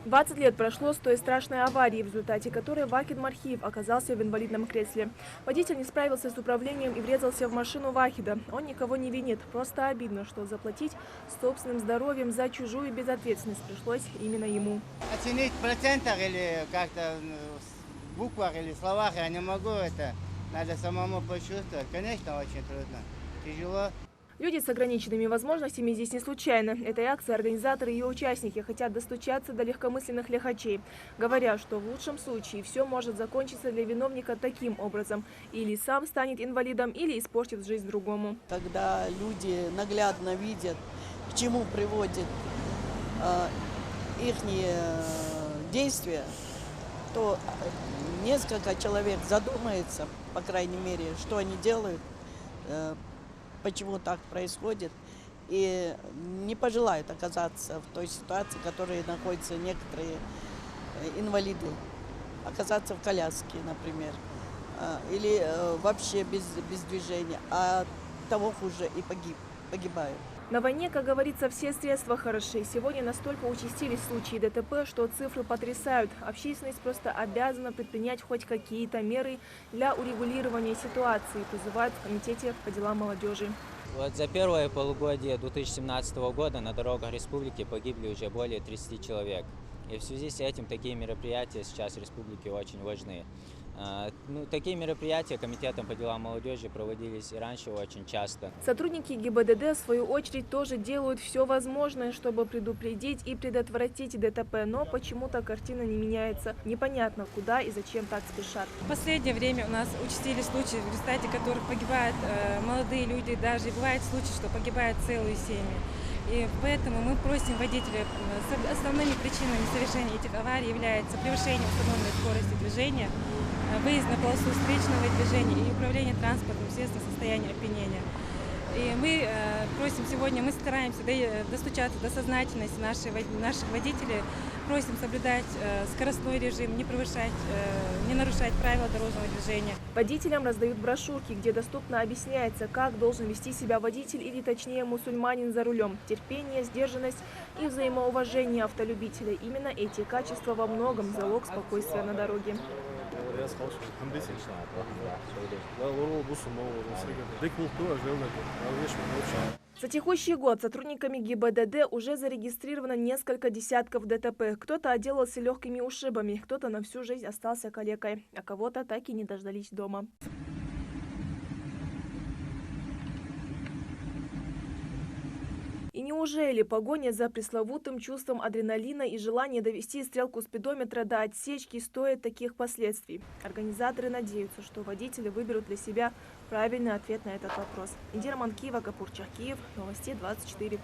20 лет прошло с той страшной аварии, в результате которой Вахид Мархиев оказался в инвалидном кресле. Водитель не справился с управлением и врезался в машину Вахида. Он никого не винит. Просто обидно, что заплатить собственным здоровьем за чужую безответственность пришлось именно ему. Оценить в процентах или как-то в буквах или словах я не могу это. Надо самому почувствовать. Конечно, очень трудно. Тяжело. Люди с ограниченными возможностями здесь не случайно. Этой акции организаторы и ее участники хотят достучаться до легкомысленных лихачей, говоря, что в лучшем случае все может закончиться для виновника таким образом. Или сам станет инвалидом, или испортит жизнь другому. Когда люди наглядно видят, к чему приводит их действия, то несколько человек задумается, по крайней мере, что они делают, почему так происходит, и не пожелают оказаться в той ситуации, в которой находятся некоторые инвалиды, оказаться в коляске, например, или вообще без движения, а того хуже и погибают. На войне, как говорится, все средства хороши. Сегодня настолько участились случаи ДТП, что цифры потрясают. Общественность просто обязана предпринять хоть какие-то меры для урегулирования ситуации, призывают в Комитете по делам молодежи. Вот за первое полугодие 2017 года на дорогах республики погибли уже более 30 человек. И в связи с этим такие мероприятия сейчас в республике очень важны. Такие мероприятия Комитетом по делам молодежи проводились и раньше очень часто. Сотрудники ГИБДД, в свою очередь, тоже делают все возможное, чтобы предупредить и предотвратить ДТП, но почему-то картина не меняется. Непонятно, куда и зачем так спешат. В последнее время у нас участились случаи, в результате которых погибают молодые люди, даже бывают случаи, что погибают целые семьи. И поэтому мы просим водителей, основными причинами совершения этих аварий является превышение установленной скорости движения, выезд на полосу встречного движения и управление транспортным средством в состоянии опьянения. И мы просим сегодня, мы стараемся достучаться до сознательности наших водителей, просим соблюдать скоростной режим, не нарушать правила дорожного движения. Водителям раздают брошюрки, где доступно объясняется, как должен вести себя водитель или, точнее, мусульманин за рулем. Терпение, сдержанность и взаимоуважение автолюбителя. Именно эти качества во многом залог спокойствия на дороге. За текущий год сотрудниками ГИБДД уже зарегистрировано несколько десятков ДТП. Кто-то отделался легкими ушибами, кто-то на всю жизнь остался калекой, а кого-то так и не дождались дома. И неужели погоня за пресловутым чувством адреналина и желание довести стрелку спидометра до отсечки стоит таких последствий? Организаторы надеются, что водители выберут для себя правильный ответ на этот вопрос. Индира Манкиева, Капур Чахкиев, Новости 24.